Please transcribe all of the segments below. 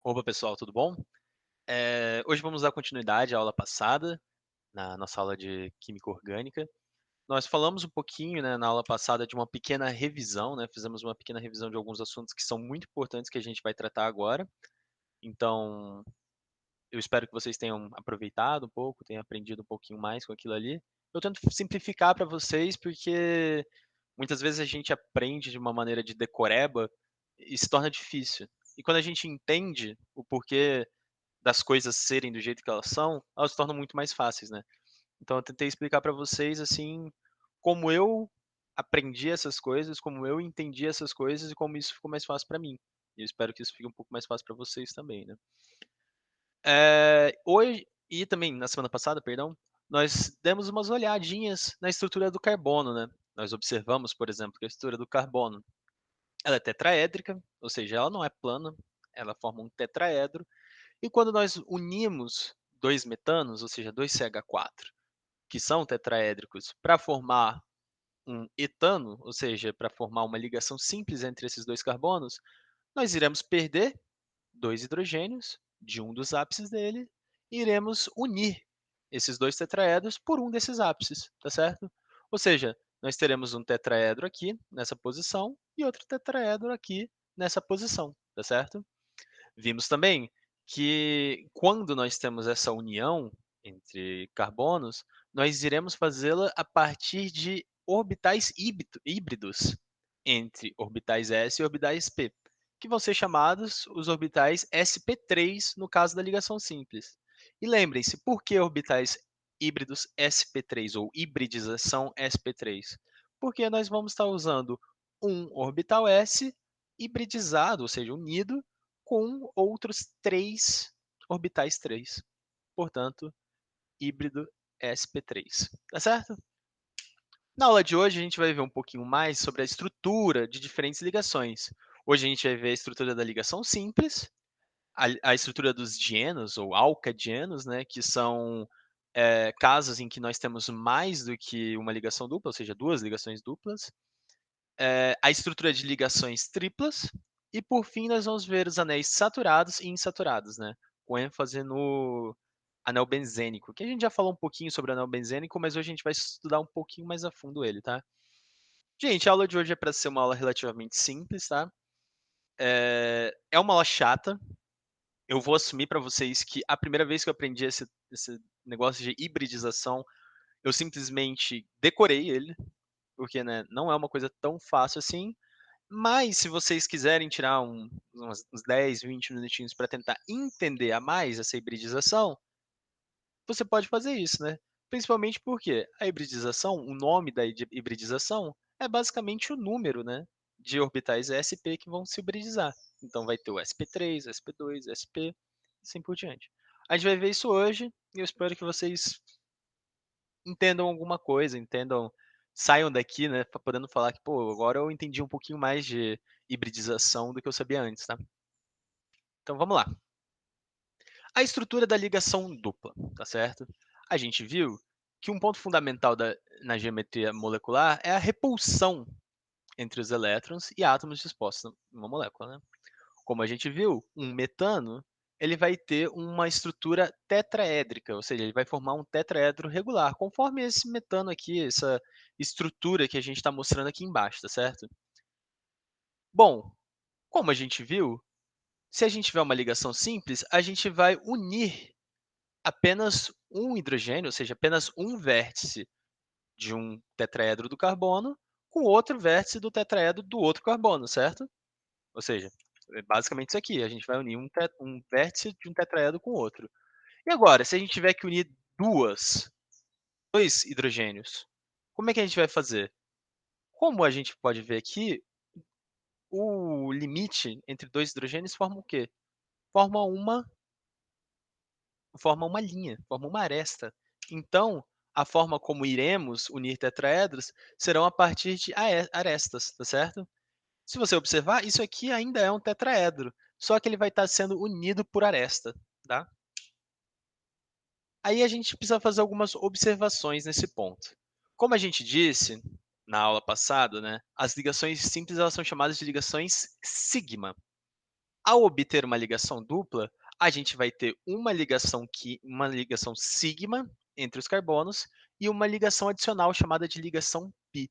Opa, pessoal, tudo bom? Hoje vamos dar continuidade à aula passada, na nossa aula de Química Orgânica. Nós falamos um pouquinho, né, na aula passada de uma pequena revisão, né, fizemos uma pequena revisão de alguns assuntos que são muito importantes que a gente vai tratar agora. Então, eu espero que vocês tenham aproveitado um pouco, tenham aprendido um pouquinho mais com aquilo ali. Eu tento simplificar para vocês, porque muitas vezes a gente aprende de uma maneira de decoreba e se torna difícil. E quando a gente entende o porquê das coisas serem do jeito que elas se tornam muito mais fáceis, né. Então eu tentei explicar para vocês, assim, como eu aprendi essas coisas, como eu entendi essas coisas e como isso ficou mais fácil para mim. E eu espero que isso fique um pouco mais fácil para vocês também, né. Hoje e também na semana passada, perdão, nós demos umas olhadinhas na estrutura do carbono, né. Nós observamos, por exemplo, que a estrutura do carbono, ela é tetraédrica, ou seja, ela não é plana, ela forma um tetraedro. E quando nós unimos 2 metanos, ou seja, 2 CH4, que são tetraédricos, para formar um etano, ou seja, para formar uma ligação simples entre esses 2 carbonos, nós iremos perder 2 hidrogênios de um dos ápices dele e iremos unir esses 2 tetraedros por um desses ápices, tá certo? Ou seja, nós teremos um tetraedro aqui nessa posição e outro tetraedro aqui nessa posição, tá certo? Vimos também que quando nós temos essa união entre carbonos, nós iremos fazê-la a partir de orbitais híbridos entre orbitais s e orbitais p, que vão ser chamados os orbitais sp3 no caso da ligação simples. E lembrem-se, por que orbitais híbridos sp3 ou hibridização sp3? Porque nós vamos estar usando um orbital s hibridizado, ou seja, unido com outros 3 orbitais 3, portanto, híbrido sp3, tá certo? Na aula de hoje a gente vai ver um pouquinho mais sobre a estrutura de diferentes ligações. Hoje a gente vai ver a estrutura da ligação simples, a estrutura dos dienos ou alcadienos, né, que são casos em que nós temos mais do que uma ligação dupla, ou seja, 2 ligações duplas, a estrutura de ligações triplas e, por fim, nós vamos ver os anéis saturados e insaturados, né, com ênfase no anel benzênico, que a gente já falou um pouquinho sobre o anel benzênico, mas hoje a gente vai estudar um pouquinho mais a fundo ele, tá. Gente, a aula de hoje é para ser uma aula relativamente simples, tá. É uma aula chata, eu vou assumir para vocês que a primeira vez que eu aprendi esse negócio de hibridização, eu simplesmente decorei ele, porque, né, não é uma coisa tão fácil assim. Mas se vocês quiserem tirar uns 10, 20 minutinhos para tentar entender a mais essa hibridização, você pode fazer isso, né. Principalmente porque a hibridização, o nome da hibridização é basicamente o número, né, de orbitais sp que vão se hibridizar. Então vai ter o sp3, sp2, sp, assim por diante. A gente vai ver isso hoje e eu espero que vocês entendam alguma coisa, saiam daqui, né, podendo falar que: "Pô, agora eu entendi um pouquinho mais de hibridização do que eu sabia antes", tá. Então vamos lá. A estrutura da ligação dupla, tá certo? A gente viu que um ponto fundamental na geometria molecular é a repulsão entre os elétrons e átomos dispostos numa molécula, né. Como a gente viu, um metano, ele vai ter uma estrutura tetraédrica, ou seja, ele vai formar um tetraedro regular, conforme esse metano aqui, essa estrutura que a gente está mostrando aqui embaixo, tá certo? Bom, como a gente viu, se a gente tiver uma ligação simples, a gente vai unir apenas um hidrogênio, ou seja, apenas um vértice de um tetraedro do carbono com outro vértice do tetraedro do outro carbono, certo? Ou seja, é basicamente isso aqui, a gente vai unir um vértice de um tetraedro com outro. E agora, se a gente tiver que unir 2 hidrogênios, como é que a gente vai fazer? Como a gente pode ver aqui, o limite entre 2 hidrogênios forma o quê? Forma uma forma uma linha, forma uma aresta. Então, a forma como iremos unir tetraedros serão a partir de arestas, tá certo? Se você observar, isso aqui ainda é um tetraedro, só que ele vai estar sendo unido por aresta, tá? Aí a gente precisa fazer algumas observações nesse ponto. Como a gente disse na aula passada, né, as ligações simples elas são chamadas de ligações sigma. Ao obter uma ligação dupla, a gente vai ter uma ligação sigma entre os carbonos e uma ligação adicional chamada de ligação pi.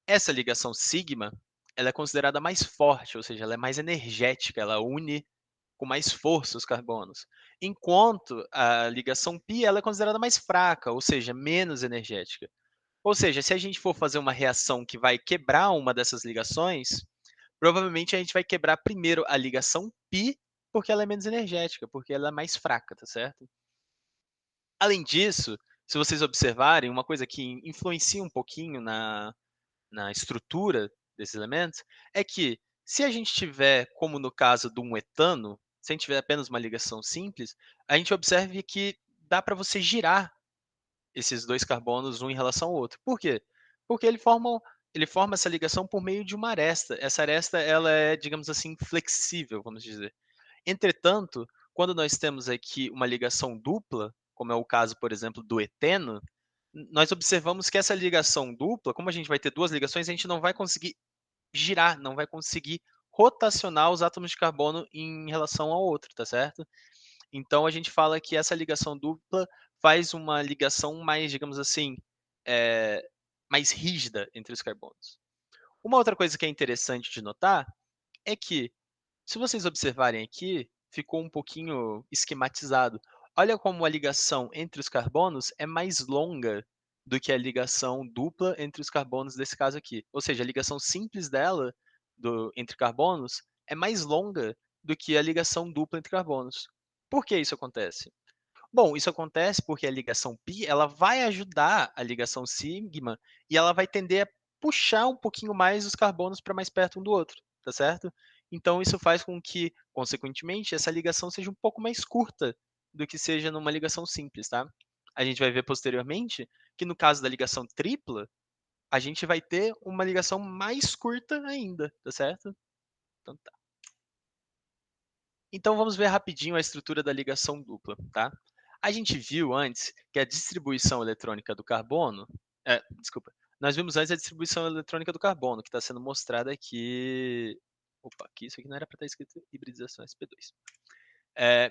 Essa ligação sigma, ela é considerada mais forte, ou seja, ela é mais energética, ela une com mais força os carbonos. Enquanto a ligação pi, ela é considerada mais fraca, ou seja, menos energética. Ou seja, se a gente for fazer uma reação que vai quebrar uma dessas ligações, provavelmente a gente vai quebrar primeiro a ligação π, porque ela é menos energética, porque ela é mais fraca, tá certo? Além disso, se vocês observarem, uma coisa que influencia um pouquinho na estrutura desses elementos, é que se a gente tiver, como no caso de um etano, se a gente tiver apenas uma ligação simples, a gente observe que dá para você girar esses dois carbonos um em relação ao outro. Por quê? Porque ele forma essa ligação por meio de uma aresta. Essa aresta ela é, digamos assim, flexível, vamos dizer. Entretanto, quando nós temos aqui uma ligação dupla, como é o caso, por exemplo, do eteno, nós observamos que essa ligação dupla, como a gente vai ter duas ligações, a gente não vai conseguir girar, não vai conseguir rotacionar os átomos de carbono em relação ao outro, tá certo? Então a gente fala que essa ligação dupla faz uma ligação mais, digamos assim, eh, mais rígida entre os carbonos. Uma outra coisa que é interessante de notar é que, se vocês observarem aqui, ficou um pouquinho esquematizado. Olha como a ligação entre os carbonos é mais longa do que a ligação dupla entre os carbonos desse caso aqui. Ou seja, a ligação simples dela, entre carbonos, é mais longa do que a ligação dupla entre carbonos. Por que isso acontece? Bom, isso acontece porque a ligação π ela vai ajudar a ligação sigma e ela vai tender a puxar um pouquinho mais os carbonos para mais perto um do outro, tá certo? Então isso faz com que, consequentemente, essa ligação seja um pouco mais curta do que seja numa ligação simples, tá? A gente vai ver posteriormente que no caso da ligação tripla, a gente vai ter uma ligação mais curta ainda, tá certo? Então tá. Então vamos ver rapidinho a estrutura da ligação dupla, tá? A gente viu antes que a distribuição eletrônica do carbono, desculpa, nós vimos antes a distribuição eletrônica do carbono, que está sendo mostrada aqui. Opa, aqui isso aqui não era para estar escrito hibridização sp2.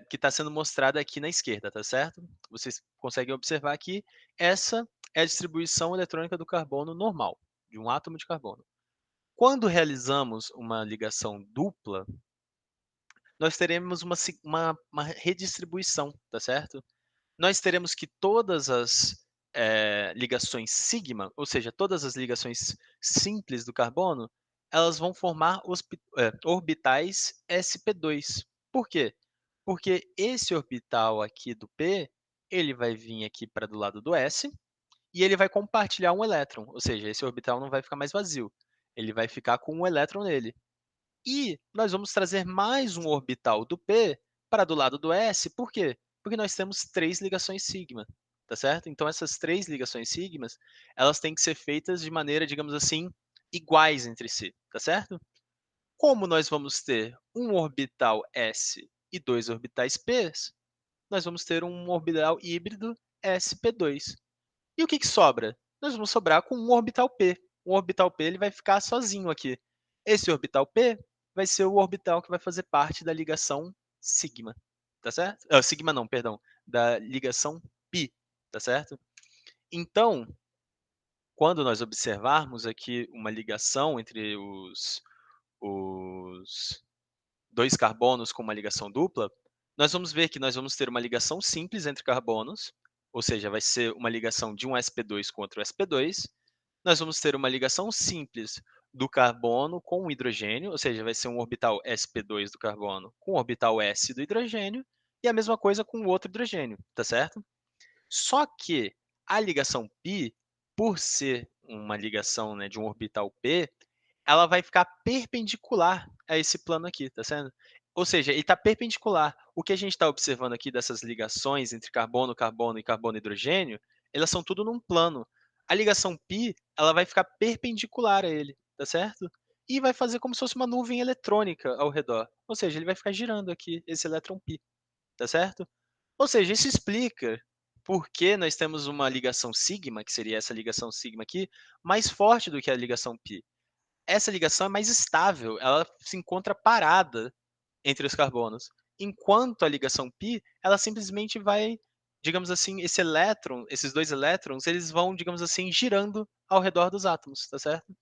Que está sendo mostrada aqui na esquerda, tá certo? Vocês conseguem observar que essa é a distribuição eletrônica do carbono normal, de um átomo de carbono. Quando realizamos uma ligação dupla, nós teremos uma redistribuição, tá certo? Nós teremos que todas as ligações sigma, ou seja, todas as ligações simples do carbono, elas vão formar orbitais sp2. Por quê? Porque esse orbital aqui do p, ele vai vir aqui para do lado do s, e ele vai compartilhar um elétron, ou seja, esse orbital não vai ficar mais vazio, ele vai ficar com um elétron nele. E nós vamos trazer mais um orbital do p para do lado do s, por quê? Porque nós temos 3 ligações sigma, tá certo? Então essas 3 ligações sigmas, elas têm que ser feitas de maneira, digamos assim, iguais entre si, tá certo? Como nós vamos ter um orbital s e 2 orbitais p, nós vamos ter um orbital híbrido sp2. E o que que sobra? Nós vamos sobrar com um orbital p. Um orbital p ele vai ficar sozinho aqui. Esse orbital p vai ser o orbital que vai fazer parte da ligação sigma, tá certo? Sigma não, perdão, da ligação pi, tá certo? Então, quando nós observarmos aqui uma ligação entre os dois carbonos com uma ligação dupla, nós vamos ver que nós vamos ter uma ligação simples entre carbonos, ou seja, vai ser uma ligação de um sp2 com outro sp2. Nós vamos ter uma ligação simples do carbono com o hidrogênio, ou seja, vai ser um orbital sp2 do carbono com o orbital s do hidrogênio, e a mesma coisa com o outro hidrogênio, tá certo? Só que a ligação π, por ser uma ligação, né, de um orbital p, ela vai ficar perpendicular a esse plano aqui, tá certo? Ou seja, ele está perpendicular. O que a gente está observando aqui dessas ligações entre carbono, carbono e carbono hidrogênio, elas são tudo num plano. A ligação π, ela vai ficar perpendicular a ele, tá certo? E vai fazer como se fosse uma nuvem eletrônica ao redor. Ou seja, ele vai ficar girando aqui, esse elétron π, tá certo? Ou seja, isso explica por que nós temos uma ligação sigma, que seria essa ligação sigma aqui, mais forte do que a ligação π. Essa ligação é mais estável, ela se encontra parada entre os carbonos. Enquanto a ligação π, ela simplesmente vai, digamos assim, esses 2 elétrons, eles vão, digamos assim, girando ao redor dos átomos, tá certo?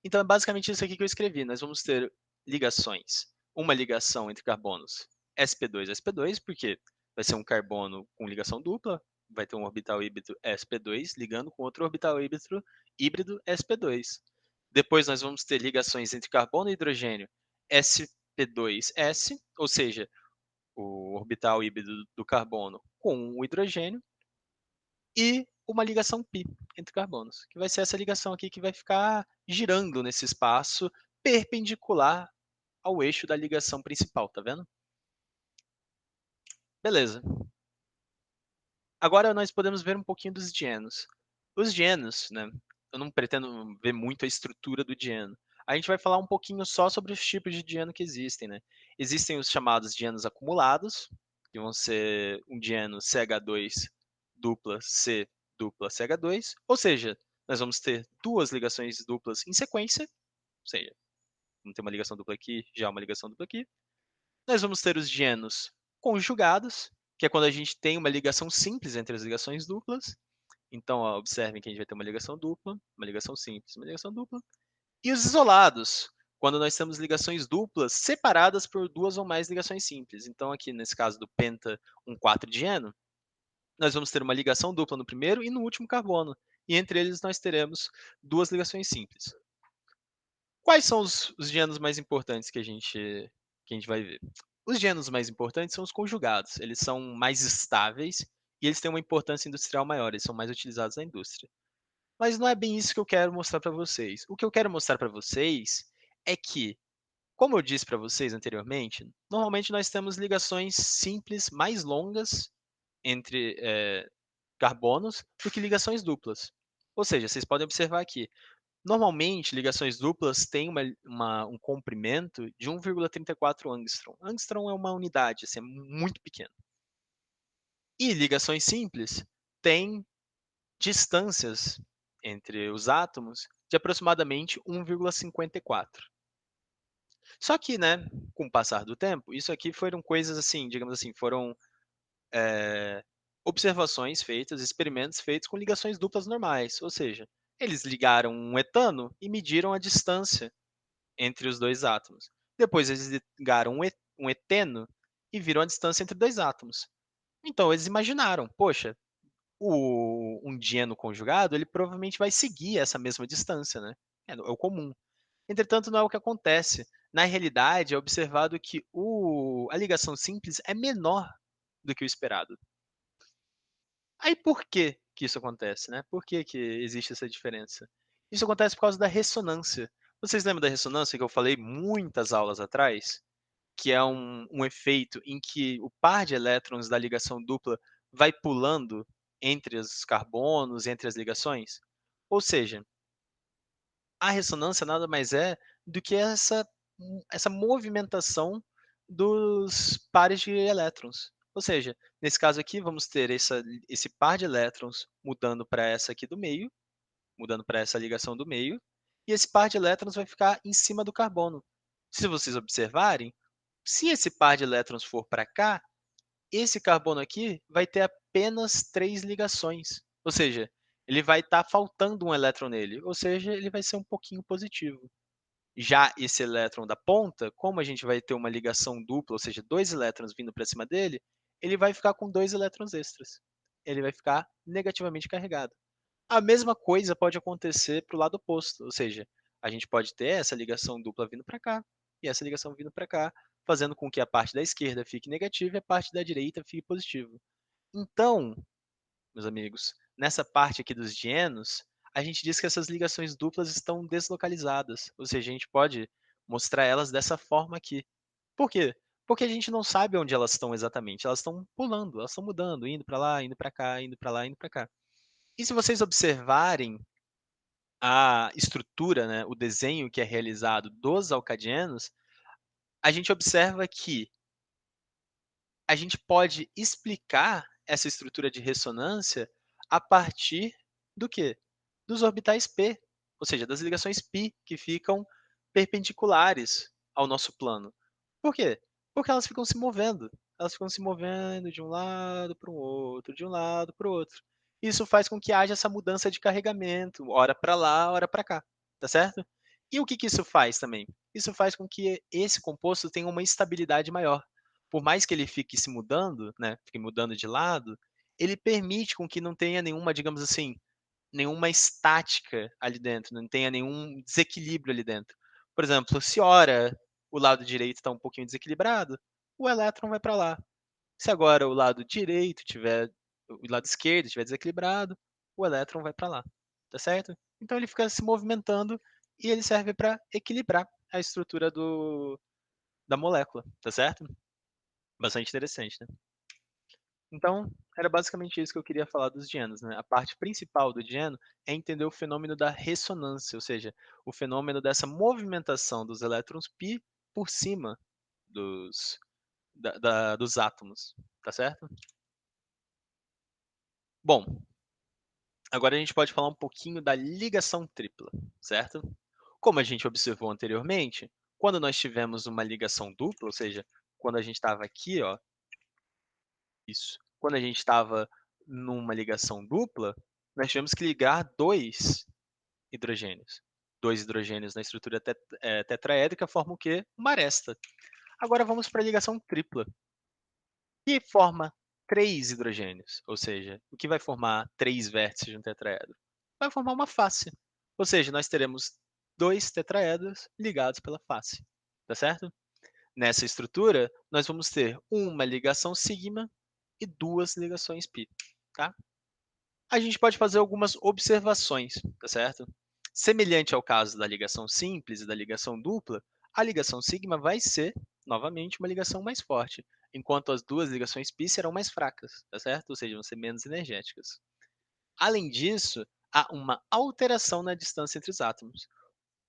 Então é basicamente isso aqui que eu escrevi. Nós vamos ter ligações. Uma ligação entre carbonos sp2, sp2, porque vai ser um carbono com ligação dupla, vai ter um orbital híbrido sp2 ligando com outro orbital híbrido sp2. Depois nós vamos ter ligações entre carbono e hidrogênio sp2s, ou seja, o orbital híbrido do carbono com o hidrogênio, e uma ligação π entre carbonos, que vai ser essa ligação aqui que vai ficar girando nesse espaço perpendicular ao eixo da ligação principal, tá vendo? Beleza. Agora nós podemos ver um pouquinho dos dienos. Os dienos, né, eu não pretendo ver muito a estrutura do dieno. A gente vai falar um pouquinho só sobre os tipos de dieno que existem, né. Existem os chamados dienos acumulados, que vão ser um dieno CH2 dupla C dupla CH2, ou seja, nós vamos ter 2 ligações duplas em sequência, ou seja, vamos ter uma ligação dupla aqui, já uma ligação dupla aqui. Nós vamos ter os dienos conjugados, que é quando a gente tem uma ligação simples entre as ligações duplas. Então, ó, observem que a gente vai ter uma ligação dupla, uma ligação simples, uma ligação dupla. E os isolados, quando nós temos ligações duplas separadas por 2 ou mais ligações simples. Então, aqui nesse caso do penta 1,4 dieno, nós vamos ter uma ligação dupla no primeiro e no último carbono. E entre eles nós teremos 2 ligações simples. Quais são os dienos mais importantes que a gente vai ver? Os dienos mais importantes são os conjugados. Eles são mais estáveis e eles têm uma importância industrial maior, eles são mais utilizados na indústria. Mas não é bem isso que eu quero mostrar para vocês. O que eu quero mostrar para vocês é que, como eu disse para vocês anteriormente, normalmente nós temos ligações simples mais longas entre carbonos do que ligações duplas. Ou seja, vocês podem observar aqui, normalmente ligações duplas têm um comprimento de 1,34 angstrom. Angstrom é uma unidade, assim, é muito pequeno. E ligações simples têm distâncias entre os átomos de aproximadamente 1,54. Só que, né, com o passar do tempo, isso aqui foram coisas assim, digamos assim, foram observações feitas, experimentos feitos com ligações duplas normais, ou seja, eles ligaram um etano e mediram a distância entre os 2 átomos. Depois eles ligaram um eteno e viram a distância entre 2 átomos. Então eles imaginaram, poxa, um dieno conjugado, ele provavelmente vai seguir essa mesma distância, né? É o comum. Entretanto, não é o que acontece. Na realidade, é observado que a ligação simples é menor do que o esperado. Aí por que que isso acontece, né? Por que que existe essa diferença? Isso acontece por causa da ressonância. Vocês lembram da ressonância que eu falei muitas aulas atrás? Que é um efeito em que o par de elétrons da ligação dupla vai pulando entre os carbonos, entre as ligações? Ou seja, a ressonância nada mais é do que essa movimentação dos pares de elétrons. Ou seja, nesse caso aqui, vamos ter esse par de elétrons mudando para essa aqui do meio, mudando para essa ligação do meio, e esse par de elétrons vai ficar em cima do carbono. Se vocês observarem, se esse par de elétrons for para cá, esse carbono aqui vai ter apenas 3 ligações, ou seja, ele vai estar faltando um elétron nele, ou seja, ele vai ser um pouquinho positivo. Já esse elétron da ponta, como a gente vai ter uma ligação dupla, ou seja, 2 elétrons vindo para cima dele, ele vai ficar com 2 elétrons extras. Ele vai ficar negativamente carregado. A mesma coisa pode acontecer para o lado oposto, ou seja, a gente pode ter essa ligação dupla vindo para cá e essa ligação vindo para cá, fazendo com que a parte da esquerda fique negativa e a parte da direita fique positiva. Então, meus amigos, nessa parte aqui dos dienos, a gente diz que essas ligações duplas estão deslocalizadas, ou seja, a gente pode mostrar elas dessa forma aqui. Por quê? Porque a gente não sabe onde elas estão exatamente, elas estão pulando, elas estão mudando, indo para lá, indo para cá, indo para lá, indo para cá. E se vocês observarem a estrutura, né, o desenho que é realizado dos alcadianos, a gente observa que a gente pode explicar essa estrutura de ressonância a partir do quê? Dos orbitais p, ou seja, das ligações π que ficam perpendiculares ao nosso plano. Por quê? Porque elas ficam se movendo. Elas ficam se movendo de um lado para o outro, de um lado para o outro. Isso faz com que haja essa mudança de carregamento, ora para lá, ora para cá, tá certo? E o que que isso faz também? Isso faz com que esse composto tenha uma estabilidade maior. Por mais que ele fique se mudando, né, fique mudando de lado, ele permite com que não tenha nenhuma, digamos assim, nenhuma estática ali dentro, não tenha nenhum desequilíbrio ali dentro. Por exemplo, se ora o lado direito está um pouquinho desequilibrado, o elétron vai para lá. Se agora o lado direito tiver o lado esquerdo estiver desequilibrado, o elétron vai para lá, tá certo? Então ele fica se movimentando e ele serve para equilibrar a estrutura da molécula, tá certo? Bastante interessante, né? Então, era basicamente isso que eu queria falar dos dienos, né. A parte principal do dieno é entender o fenômeno da ressonância, ou seja, o fenômeno dessa movimentação dos elétrons π por cima dos dos átomos, tá certo? Bom, agora a gente pode falar um pouquinho da ligação tripla, certo? Como a gente observou anteriormente, quando nós tivemos uma ligação dupla, ou seja, quando a gente estava aqui, ó, isso. Quando a gente estava numa ligação dupla, nós tivemos que ligar 2 hidrogênios. 2 hidrogênios na estrutura tetraédrica formam o quê? Uma aresta. Agora vamos para a ligação tripla, que forma 3 hidrogênios, ou seja, o que vai formar 3 vértices de um tetraedro? Vai formar uma face, ou seja, nós teremos 2 tetraedros ligados pela face, tá certo? Nessa estrutura, nós vamos ter uma ligação sigma e 2 ligações π, tá? A gente pode fazer algumas observações, tá certo? Semelhante ao caso da ligação simples e da ligação dupla, a ligação sigma vai ser, novamente, uma ligação mais forte, enquanto as 2 ligações π serão mais fracas, tá certo? Ou seja, vão ser menos energéticas. Além disso, há uma alteração na distância entre os átomos.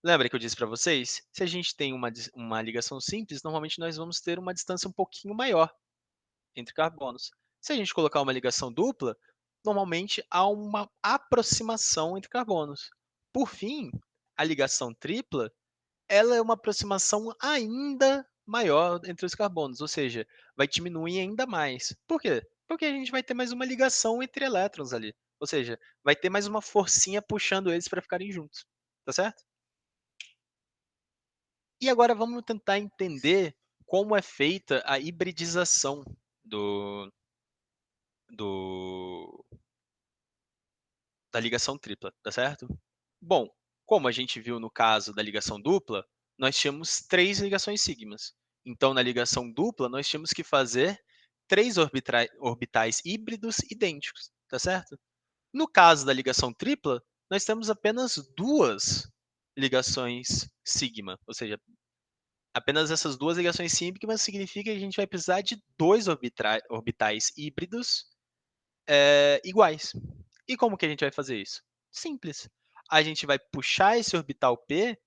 Lembra que eu disse para vocês? Se a gente tem uma ligação simples, normalmente nós vamos ter uma distância um pouquinho maior entre carbonos. Se a gente colocar uma ligação dupla, normalmente há uma aproximação entre carbonos. Por fim, a ligação tripla, ela é uma aproximação ainda maior entre os carbonos, ou seja, vai diminuir ainda mais. Por quê? Porque a gente vai ter mais uma ligação entre elétrons ali, ou seja, vai ter mais uma forcinha puxando eles para ficarem juntos, tá certo? E agora vamos tentar entender como é feita a hibridização do, do, da ligação tripla, tá certo? Bom, como a gente viu no caso da ligação dupla, nós tínhamos 3 ligações sigmas. Então, na ligação dupla, nós tínhamos que fazer 3 orbitais híbridos idênticos, tá certo? No caso da ligação tripla, nós temos apenas 2 ligações sigma, ou seja, apenas essas 2 ligações sigma significa que a gente vai precisar de 2 orbitais híbridos iguais. E como que a gente vai fazer isso? Simples. A gente vai puxar esse orbital p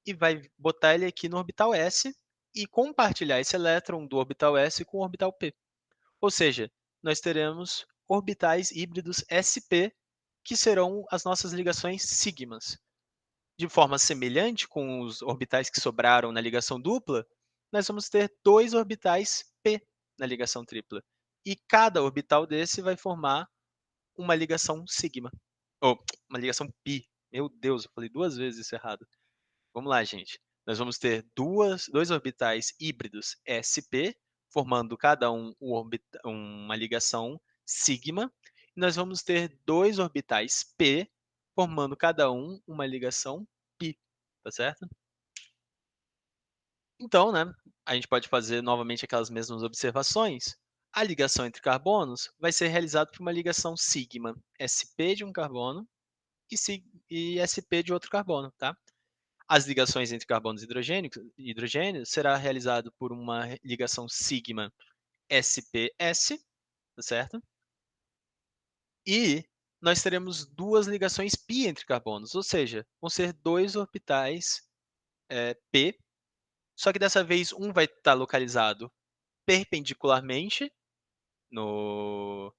e vai botar ele aqui no orbital s e compartilhar esse elétron do orbital s com o orbital p. Ou seja, nós teremos orbitais híbridos sp, que serão as nossas ligações sigmas. De forma semelhante com os orbitais que sobraram na ligação dupla, nós vamos ter 2 orbitais p na ligação tripla. E cada orbital desse vai formar uma ligação sigma. Ou uma ligação pi. Meu Deus, eu falei 2 vezes isso errado. Vamos lá, gente. Nós vamos ter 2 orbitais híbridos sp, formando cada um uma ligação sigma. E nós vamos ter 2 orbitais p, formando cada um uma ligação pi. Tá certo? Então, né, a gente pode fazer novamente aquelas mesmas observações. A ligação entre carbonos vai ser realizada por uma ligação sigma sp de um carbono e sp de outro carbono, tá? As ligações entre carbonos e hidrogênios será realizado por uma ligação sigma sps, tá certo? E nós teremos 2 ligações pi entre carbonos, ou seja, vão ser 2 orbitais p, só que dessa vez um vai estar localizado perpendicularmente no,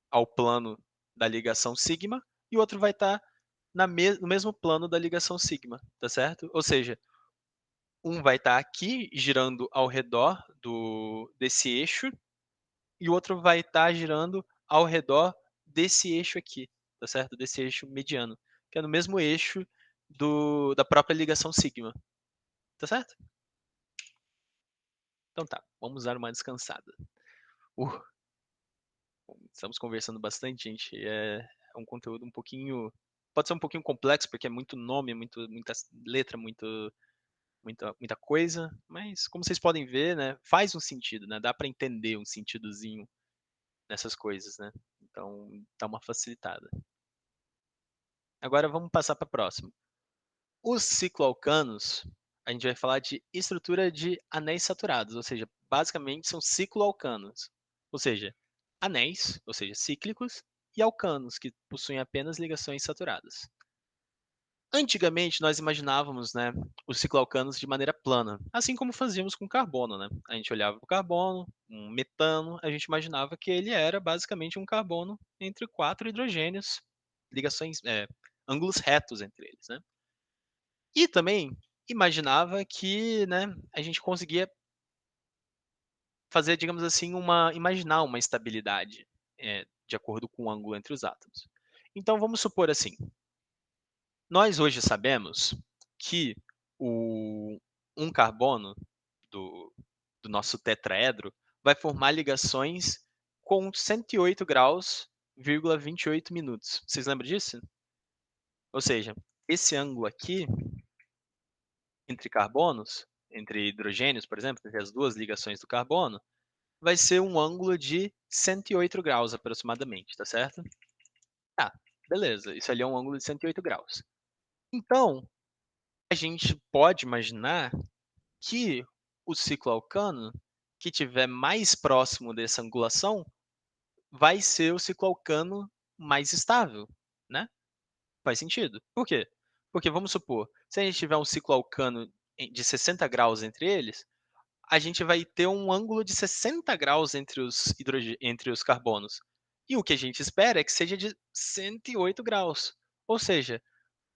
ao plano da ligação sigma e o outro vai estar no mesmo plano da ligação sigma, tá certo? Ou seja, um vai estar aqui girando ao redor desse eixo e o outro vai estar girando ao redor desse eixo aqui, tá certo? Desse eixo mediano, que é no mesmo eixo da própria ligação sigma, tá certo? Então tá, vamos dar uma descansada. Uh, Estamos conversando bastante, gente. É um conteúdo um pouquinho. Pode ser um pouquinho complexo, porque é muito nome, muita letra, muita coisa, mas como vocês podem ver, né, faz um sentido, né? Dá para entender um sentidozinho nessas coisas, né? Então dá uma facilitada. Agora vamos passar para a próxima. Os cicloalcanos, a gente vai falar de estrutura de anéis saturados, ou seja, basicamente são cicloalcanos, ou seja, anéis, ou seja, cíclicos, e alcanos, que possuem apenas ligações saturadas. Antigamente, nós imaginávamos, né, os cicloalcanos de maneira plana, assim como fazíamos com carbono, né? A gente olhava para o carbono, um metano, a gente imaginava que ele era basicamente um carbono entre 4 hidrogênios, ligações, ângulos retos entre eles, né? E também imaginava que, né, a gente conseguia fazer, digamos assim, imaginar uma estabilidade, de acordo com o ângulo entre os átomos. Então vamos supor assim, nós hoje sabemos que o um carbono do do nosso tetraedro vai formar ligações com 108 graus, 28 minutos. Vocês lembram disso? Ou seja, esse ângulo aqui entre carbonos, entre hidrogênios, por exemplo, entre as duas ligações do carbono, vai ser um ângulo de 108 graus aproximadamente, tá certo? Ah, beleza, isso ali é um ângulo de 108 graus. Então, a gente pode imaginar que o ciclo alcano que tiver mais próximo dessa angulação vai ser o ciclo alcano mais estável, né? Faz sentido. Por quê? Porque vamos supor, se a gente tiver um ciclo alcano de 60 graus entre eles, a gente vai ter um ângulo de 60 graus entre os carbonos. E o que a gente espera é que seja de 108 graus. Ou seja,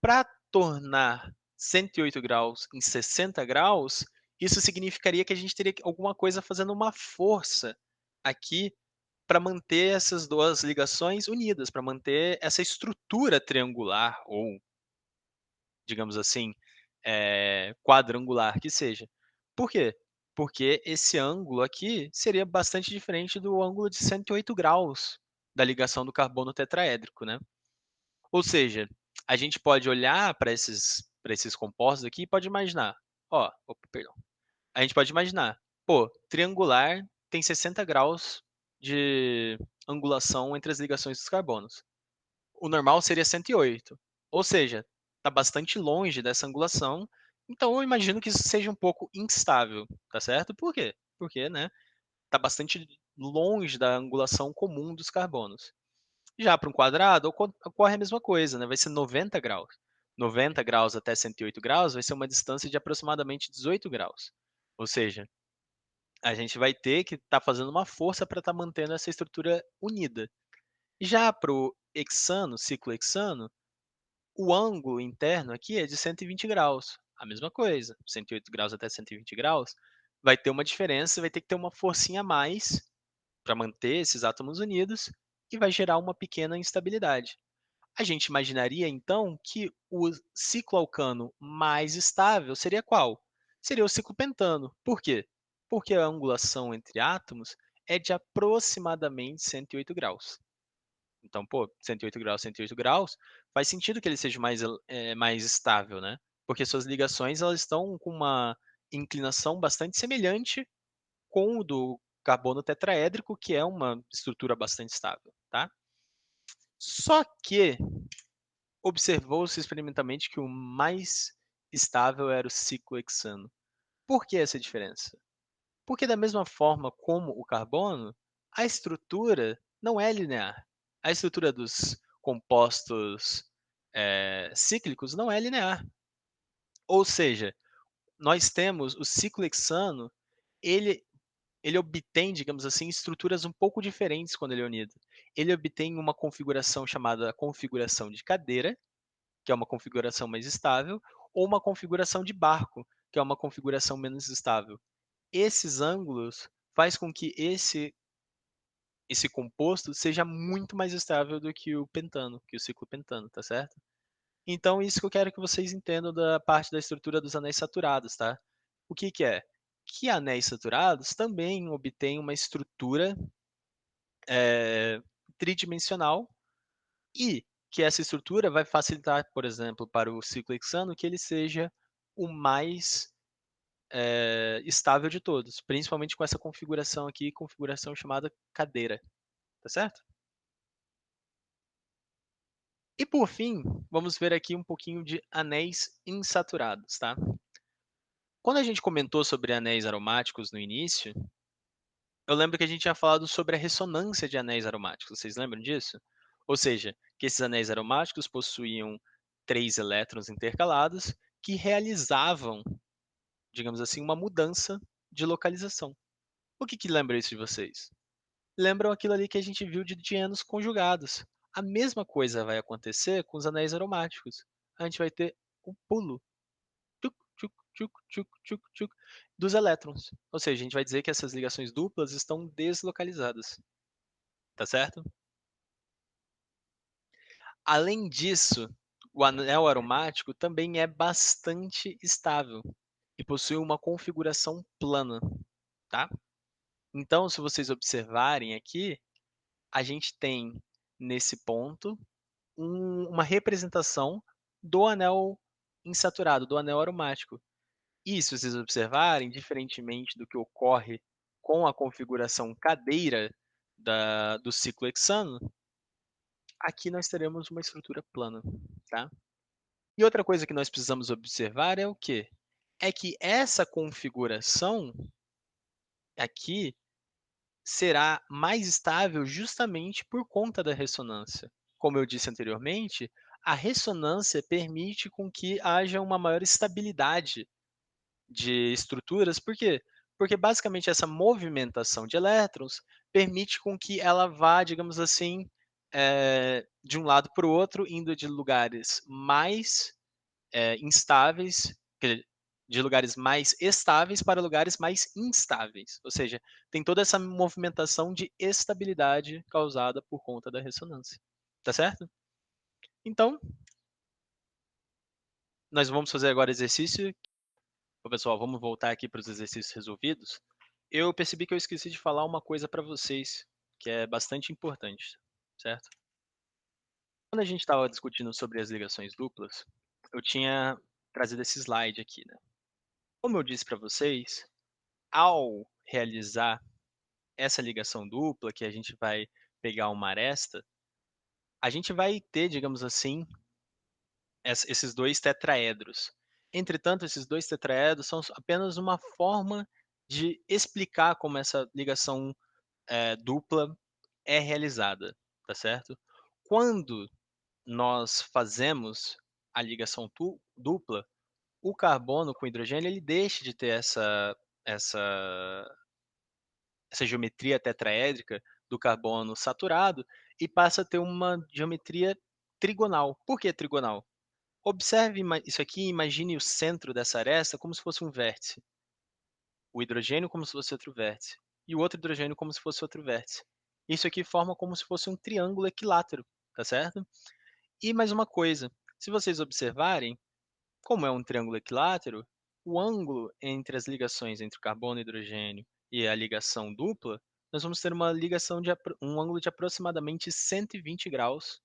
para tornar 108 graus em 60 graus, isso significaria que a gente teria alguma coisa fazendo uma força aqui para manter essas duas ligações unidas, para manter essa estrutura triangular ou, digamos assim, quadrangular que seja. Por quê? Porque esse ângulo aqui seria bastante diferente do ângulo de 108 graus da ligação do carbono tetraédrico, né? Ou seja, a gente pode olhar para esses compostos aqui e pode imaginar, ó, opa, perdão. A gente pode imaginar, pô, triangular tem 60 graus de angulação entre as ligações dos carbonos. O normal seria 108. Ou seja, está bastante longe dessa angulação, então eu imagino que isso seja um pouco instável, tá certo? Por quê? Porque, né, está bastante longe da angulação comum dos carbonos. Já para um quadrado ocorre a mesma coisa, né, vai ser 90 graus. 90 graus até 108 graus vai ser uma distância de aproximadamente 18 graus. Ou seja, a gente vai ter que estar fazendo uma força para estar mantendo essa estrutura unida. Já para o hexano, ciclo hexano, o ângulo interno aqui é de 120 graus. A mesma coisa, 108 graus até 120 graus, vai ter uma diferença, vai ter que ter uma forcinha a mais para manter esses átomos unidos e vai gerar uma pequena instabilidade. A gente imaginaria então que o ciclo alcano mais estável seria qual? Seria o ciclo pentano. Por quê? Porque a angulação entre átomos é de aproximadamente 108 graus. Então, pô, 108 graus, 108 graus, faz sentido que ele seja mais estável, né? Porque suas ligações elas estão com uma inclinação bastante semelhante com o do carbono tetraédrico, que é uma estrutura bastante estável, tá? Só que observou-se experimentalmente que o mais estável era o ciclo hexano. Por que essa diferença? Porque da mesma forma como o carbono, a estrutura não é linear. A estrutura dos compostos cíclicos não é linear. Ou seja, nós temos o ciclo hexano, ele, ele obtém, digamos assim, estruturas um pouco diferentes quando ele é unido. Ele obtém uma configuração chamada configuração de cadeira, que é uma configuração mais estável, ou uma configuração de barco, que é uma configuração menos estável. Esses ângulos faz com que esse composto seja muito mais estável do que o pentano, que o ciclopentano, tá certo? Então isso que eu quero que vocês entendam da parte da estrutura dos anéis saturados, tá? O que que é? Que anéis saturados também obtêm uma estrutura, eh, tridimensional e que essa estrutura vai facilitar, por exemplo, para o ciclo hexano que ele seja o mais, estável de todos, principalmente com essa configuração aqui, configuração chamada cadeira, tá certo? E por fim, vamos ver aqui um pouquinho de anéis insaturados, tá? Quando a gente comentou sobre anéis aromáticos no início, eu lembro que a gente tinha falado sobre a ressonância de anéis aromáticos, vocês lembram disso? Ou seja, que esses anéis aromáticos possuíam 3 elétrons intercalados que realizavam, digamos assim, uma mudança de localização. O que que lembra isso de vocês? Lembram aquilo ali que a gente viu de dienos conjugados. A mesma coisa vai acontecer com os anéis aromáticos. A gente vai ter o pulo tchuc, tchuc, tchuc, tchuc, tchuc, tchuc, dos elétrons. Ou seja, a gente vai dizer que essas ligações duplas estão deslocalizadas, tá certo? Além disso, o anel aromático também é bastante estável e possui uma configuração plana, tá? Então, se vocês observarem aqui, a gente tem nesse ponto uma representação do anel insaturado, do anel aromático. E se vocês observarem, diferentemente do que ocorre com a configuração cadeira do ciclo hexano, aqui nós teremos uma estrutura plana, tá? E outra coisa que nós precisamos observar é o quê? É que essa configuração aqui será mais estável justamente por conta da ressonância. Como eu disse anteriormente, a ressonância permite com que haja uma maior estabilidade de estruturas, por quê? Porque basicamente essa movimentação de elétrons permite com que ela vá, digamos assim, de um lado para o outro, indo de lugares mais, instáveis, quer dizer, de lugares mais estáveis para lugares mais instáveis. Ou seja, tem toda essa movimentação de estabilidade causada por conta da ressonância. Tá certo? Então, nós vamos fazer agora exercício. Ô, pessoal, vamos voltar aqui para os exercícios resolvidos. Eu percebi que eu esqueci de falar uma coisa para vocês, que é bastante importante, certo? Quando a gente estava discutindo sobre as ligações duplas, eu tinha trazido esse slide aqui, né? Como eu disse para vocês, ao realizar essa ligação dupla, que a gente vai pegar uma aresta, a gente vai ter, digamos assim, esses dois tetraedros. Entretanto, esses dois tetraedros são apenas uma forma de explicar como essa ligação dupla é realizada, tá certo? Quando nós fazemos a ligação dupla, o carbono com hidrogênio ele deixa de ter essa, essa geometria tetraédrica do carbono saturado e passa a ter uma geometria trigonal. Por que trigonal? Observe isso aqui, imagine o centro dessa aresta como se fosse um vértice, o hidrogênio como se fosse outro vértice, e o outro hidrogênio como se fosse outro vértice. Isso aqui forma como se fosse um triângulo equilátero, tá certo? E mais uma coisa, se vocês observarem, como é um triângulo equilátero, o ângulo entre as ligações entre o carbono e hidrogênio e a ligação dupla, nós vamos ter uma ligação de um ângulo de aproximadamente 120 graus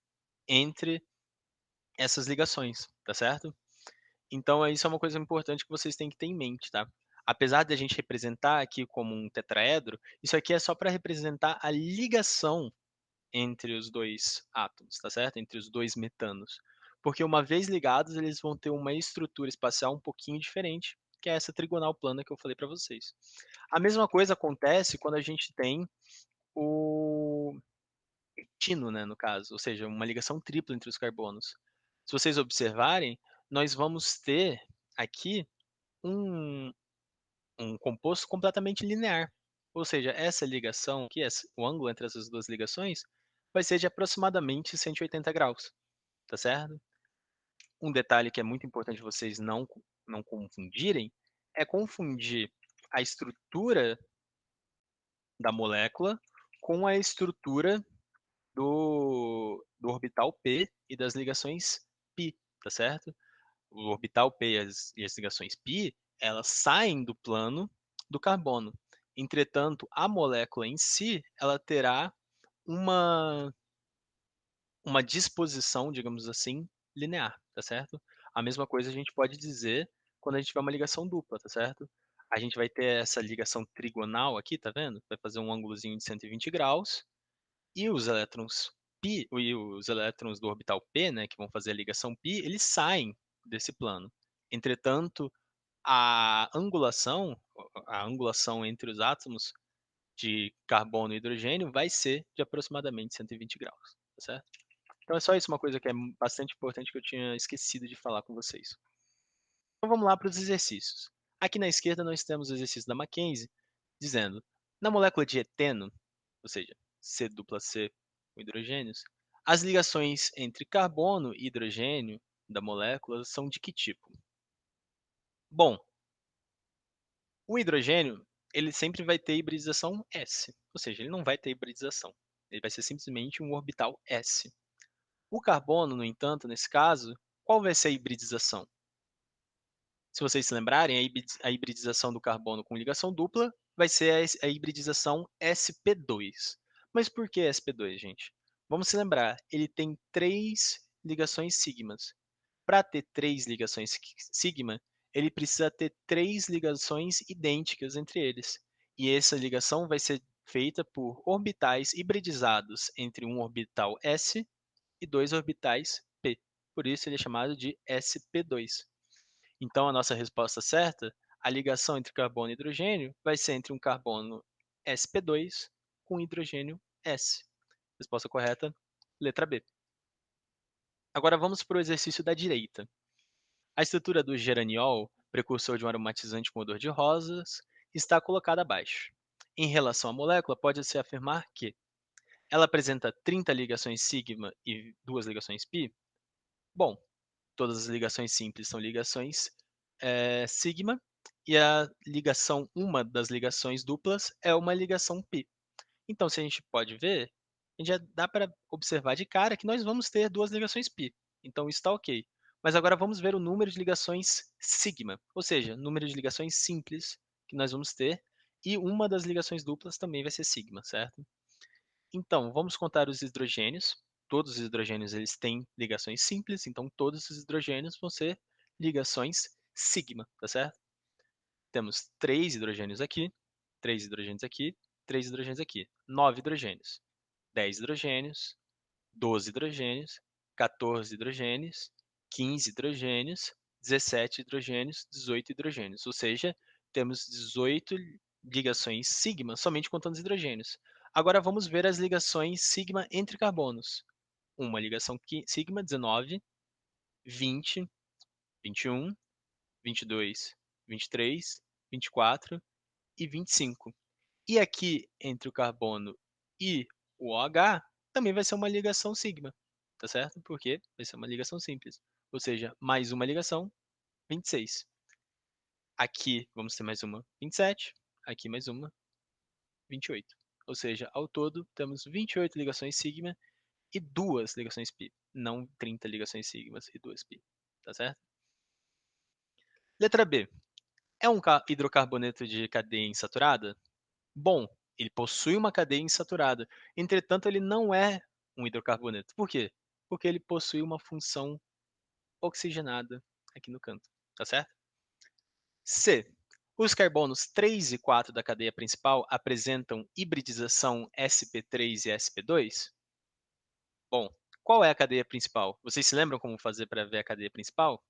entre essas ligações, tá certo? Então, isso é uma coisa importante que vocês têm que ter em mente, tá? Apesar de a gente representar aqui como um tetraedro, isso aqui é só para representar a ligação entre os 2 átomos, tá certo? Entre os 2 metanos. Porque uma vez ligados, eles vão ter uma estrutura espacial um pouquinho diferente, que é essa trigonal plana que eu falei para vocês. A mesma coisa acontece quando a gente tem o tino, né, no caso, ou seja, uma ligação tripla entre os carbonos. Se vocês observarem, nós vamos ter aqui um composto completamente linear. Ou seja, essa ligação aqui, o ângulo entre essas duas ligações, vai ser de aproximadamente 180 graus, tá certo? Um detalhe que é muito importante vocês não confundirem é confundir a estrutura da molécula com a estrutura do orbital p e das ligações π, tá certo? O orbital p e as ligações π, elas saem do plano do carbono. Entretanto, a molécula em si, ela terá uma uma disposição, digamos assim, linear, tá certo? A mesma coisa a gente pode dizer quando a gente tiver uma ligação dupla, tá certo? A gente vai ter essa ligação trigonal aqui, tá vendo? Vai fazer um ângulozinho de 120 graus, e os elétrons π e os elétrons do orbital p, né, que vão fazer a ligação π, eles saem desse plano. Entretanto, a angulação entre os átomos de carbono e hidrogênio vai ser de aproximadamente 120 graus, tá certo? Então é só isso, uma coisa que é bastante importante que eu tinha esquecido de falar com vocês. Então vamos lá para os exercícios. Aqui na esquerda nós temos o exercício da Mackenzie, dizendo, na molécula de eteno, ou seja, C dupla C com hidrogênios, as ligações entre carbono e hidrogênio da molécula são de que tipo? Bom, o hidrogênio, ele sempre vai ter hibridização s, ou seja, ele não vai ter hibridização. Ele vai ser simplesmente um orbital s. O carbono, no entanto, nesse caso, qual vai ser a hibridização? Se vocês se lembrarem, a hibridização do carbono com ligação dupla vai ser a hibridização sp2. Mas por que sp2, gente? Vamos se lembrar, ele tem 3 ligações sigmas. Para ter 3 ligações sigma, ele precisa ter 3 ligações idênticas entre eles. E essa ligação vai ser feita por orbitais hibridizados entre um orbital s e 2 orbitais p. Por isso ele é chamado de sp2. Então, a nossa resposta certa, a ligação entre carbono e hidrogênio vai ser entre um carbono sp2 com hidrogênio s. Resposta correta, letra B. Agora vamos para o exercício da direita. A estrutura do geraniol, precursor de um aromatizante com odor de rosas, está colocada abaixo. Em relação à molécula, pode-se afirmar que ela apresenta 30 ligações sigma e 2 ligações pi? Bom, todas as ligações simples são ligações sigma, e uma das ligações duplas é uma ligação π. Então, se a gente pode ver, a gente já dá para observar de cara que nós vamos ter 2 ligações π. Então, isso está ok. Mas agora vamos ver o número de ligações sigma, ou seja, número de ligações simples que nós vamos ter, e uma das ligações duplas também vai ser sigma, certo? Então, vamos contar os hidrogênios. Todos os hidrogênios eles têm ligações simples, então todos os hidrogênios vão ser ligações sigma, tá certo? Temos 3 hidrogênios aqui, 3 hidrogênios aqui, 3 hidrogênios aqui, 9 hidrogênios, 10 hidrogênios, 12 hidrogênios, 14 hidrogênios, 15 hidrogênios, 17 hidrogênios, 18 hidrogênios, ou seja, temos 18 ligações sigma somente contando os hidrogênios. Agora vamos ver as ligações sigma entre carbonos. Uma ligação sigma 19, 20, 21, 22, 23, 24 e 25. E aqui entre o carbono e o OH também vai ser uma ligação sigma, tá certo? Porque vai ser uma ligação simples. Ou seja, mais uma ligação, 26. Aqui vamos ter mais uma, 27. Aqui mais uma, 28. Ou seja, ao todo temos 28 ligações sigma e 2 ligações pi, não 30 ligações sigmas e 2 pi, tá certo? Letra B. É um hidrocarboneto de cadeia insaturada? Bom, ele possui uma cadeia insaturada, entretanto ele não é um hidrocarboneto. Por quê? Porque ele possui uma função oxigenada aqui no canto, tá certo? C. Os carbonos 3 e 4 da cadeia principal apresentam hibridização sp3 e sp2? Bom, qual é a cadeia principal? Vocês se lembram como fazer para ver a cadeia principal?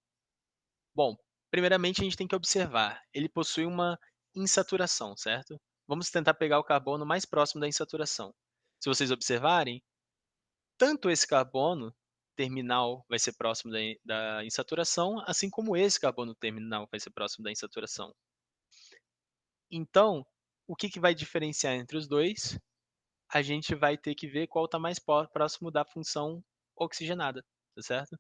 Bom, primeiramente a gente tem que observar, ele possui uma insaturação, certo? Vamos tentar pegar o carbono mais próximo da insaturação. Se vocês observarem, tanto esse carbono terminal vai ser próximo da insaturação, assim como esse carbono terminal vai ser próximo da insaturação. Então, o que vai diferenciar entre os dois? A gente vai ter que ver qual está mais próximo da função oxigenada, tá certo?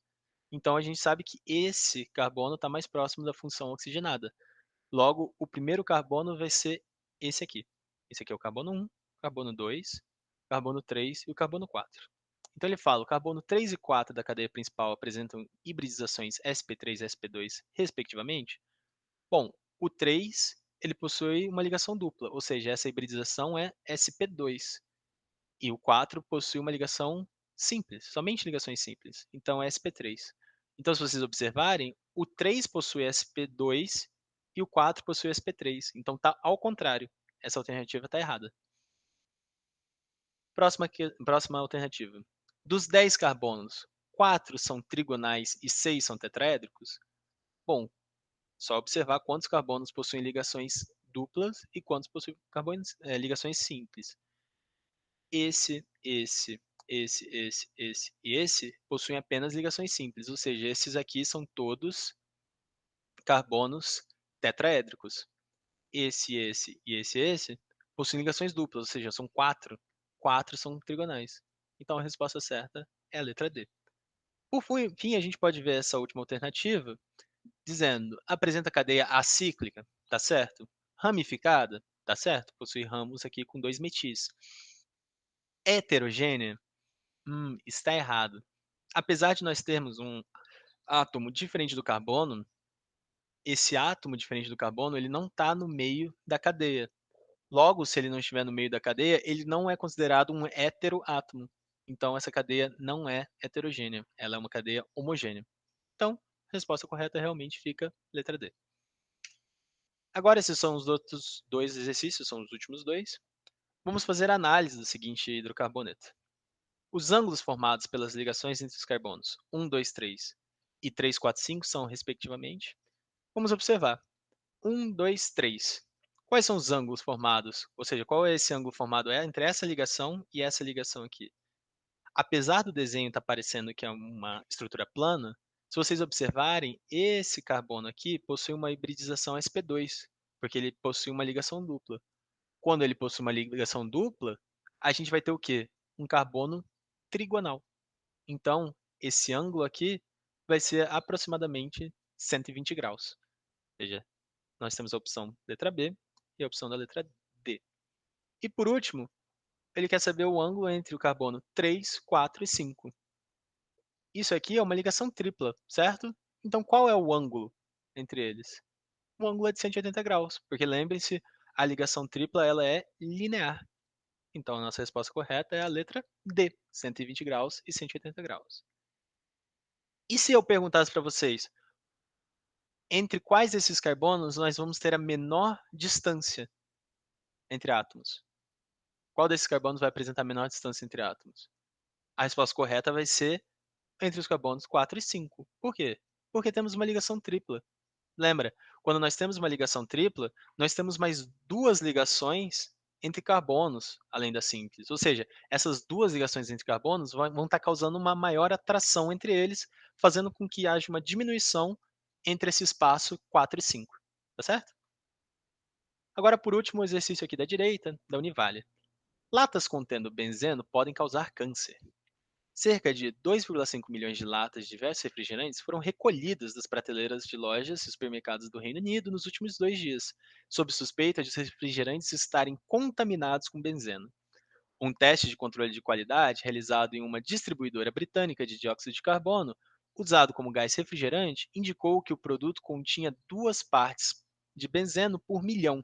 Então a gente sabe que esse carbono está mais próximo da função oxigenada. Logo, o primeiro carbono vai ser esse aqui. Esse aqui é o carbono 1, carbono 2, carbono 3 e o carbono 4. Então ele fala, o carbono 3 e 4 da cadeia principal apresentam hibridizações sp3 e sp2, respectivamente. Bom, o 3 ele possui uma ligação dupla, ou seja, essa hibridização é sp2. E o 4 possui uma ligação simples, somente ligações simples, então é sp3. Então, se vocês observarem, o 3 possui sp2 e o 4 possui sp3. Então, está ao contrário. Essa alternativa está errada. Próxima alternativa. Dos 10 carbonos, 4 são trigonais e 6 são tetraédricos? Bom, só observar quantos carbonos possuem ligações duplas e quantos possuem ligações simples. Esse e esse possuem apenas ligações simples, ou seja, esses aqui são todos carbonos tetraédricos. Esse e esse possuem ligações duplas, ou seja, são quatro. Quatro são trigonais. Então a resposta certa é a letra D. Por fim, a gente pode ver essa última alternativa dizendo: apresenta cadeia acíclica, tá certo? Ramificada, tá certo? Possui ramos aqui com 2 metis. Heterogênea, está errado. Apesar de nós termos um átomo diferente do carbono, esse átomo diferente do carbono, ele não está no meio da cadeia. Logo, se ele não estiver no meio da cadeia, ele não é considerado um heteroátomo. Então, essa cadeia não é heterogênea, ela é uma cadeia homogênea. Então, a resposta correta realmente fica letra D. Agora, esses são os outros dois exercícios, são os últimos dois. Vamos fazer a análise do seguinte hidrocarboneto. Os ângulos formados pelas ligações entre os carbonos 1, 2, 3 e 3, 4, 5 são, respectivamente. Vamos observar. 1, 2, 3. Quais são os ângulos formados? Ou seja, qual é esse ângulo formado entre essa ligação e essa ligação aqui? Apesar do desenho estar parecendo que é uma estrutura plana, se vocês observarem, esse carbono aqui possui uma hibridização sp2, porque ele possui uma ligação dupla. Quando ele possui uma ligação dupla, a gente vai ter o quê? Um carbono trigonal. Então, esse ângulo aqui vai ser aproximadamente 120 graus. Ou seja, nós temos a opção letra B e a opção da letra D. E por último, ele quer saber o ângulo entre o carbono 3, 4 e 5. Isso aqui é uma ligação tripla, certo? Então, qual é o ângulo entre eles? O ângulo é de 180 graus, porque lembrem-se, a ligação tripla ela é linear. Então, a nossa resposta correta é a letra D, 120 graus e 180 graus. E se eu perguntasse para vocês, entre quais desses carbonos nós vamos ter a menor distância entre átomos? Qual desses carbonos vai apresentar a menor distância entre átomos? A resposta correta vai ser entre os carbonos 4 e 5. Por quê? Porque temos uma ligação tripla. Lembra, quando nós temos uma ligação tripla, nós temos mais duas ligações entre carbonos, além da simples. Ou seja, essas duas ligações entre carbonos vão estar causando uma maior atração entre eles, fazendo com que haja uma diminuição entre esse espaço 4 e 5. Tá certo? Agora, por último, o exercício aqui da direita, da Univalha. Latas contendo benzeno podem causar câncer. Cerca de 2,5 milhões de latas de diversos refrigerantes foram recolhidas das prateleiras de lojas e supermercados do Reino Unido nos últimos 2 dias, sob suspeita de os refrigerantes estarem contaminados com benzeno. Um teste de controle de qualidade realizado em uma distribuidora britânica de dióxido de carbono, usado como gás refrigerante, indicou que o produto continha 2 partes de benzeno por milhão,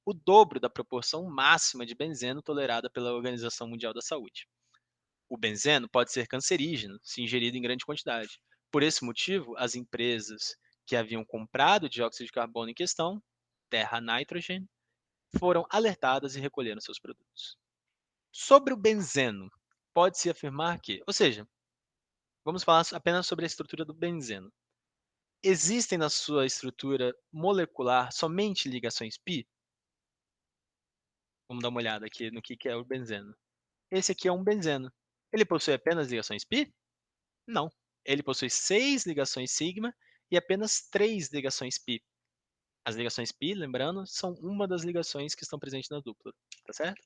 o dobro da proporção máxima de benzeno tolerada pela Organização Mundial da Saúde. O benzeno pode ser cancerígeno se ingerido em grande quantidade. Por esse motivo, as empresas que haviam comprado o dióxido de carbono em questão, Terra Nitrogen, foram alertadas e recolheram seus produtos. Sobre o benzeno, pode-se afirmar que, ou seja, vamos falar apenas sobre a estrutura do benzeno. Existem na sua estrutura molecular somente ligações pi? Vamos dar uma olhada aqui no que é o benzeno. Esse aqui é um benzeno. Ele possui apenas ligações pi? Não. Ele possui 6 ligações sigma e apenas 3 ligações pi. As ligações pi, lembrando, são uma das ligações que estão presentes na dupla, tá certo?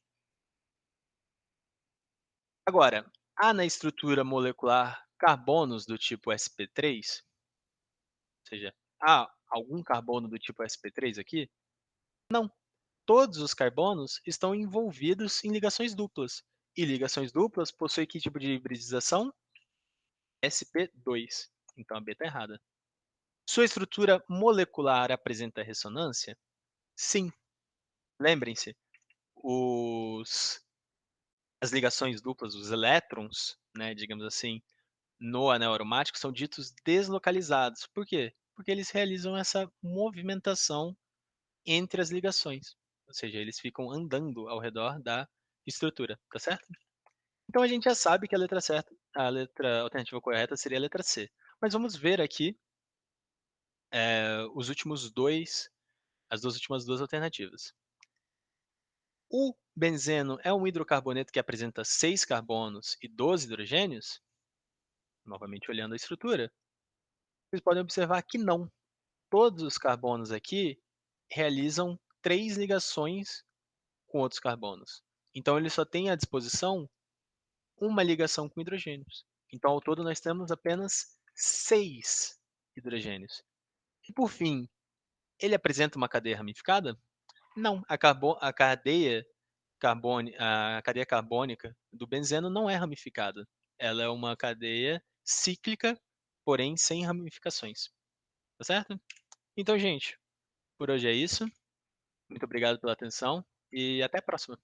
Agora, há na estrutura molecular carbonos do tipo sp3? Ou seja, há algum carbono do tipo sp3 aqui? Não, todos os carbonos estão envolvidos em ligações duplas. E ligações duplas possuem que tipo de hibridização? sp2. Então a B está errada. Sua estrutura molecular apresenta ressonância? Sim. Lembrem-se, os as ligações duplas, os elétrons, né, digamos assim, no anel aromático são ditos deslocalizados. Por quê? Porque eles realizam essa movimentação entre as ligações, ou seja, eles ficam andando ao redor da estrutura, tá certo? Então a gente já sabe que a letra alternativa correta seria a letra C. Mas vamos ver aqui, os últimos 2, as duas últimas alternativas. O benzeno é um hidrocarboneto que apresenta 6 carbonos e 12 hidrogênios? Novamente olhando a estrutura, vocês podem observar que não. Todos os carbonos aqui realizam 3 ligações com outros carbonos. Então ele só tem à disposição uma ligação com hidrogênios. Então ao todo nós temos apenas 6 hidrogênios. E por fim, ele apresenta uma cadeia ramificada? Não, a cadeia carbônica do benzeno não é ramificada. Ela é uma cadeia cíclica, porém sem ramificações, tá certo? Então, gente, por hoje é isso. Muito obrigado pela atenção e até a próxima.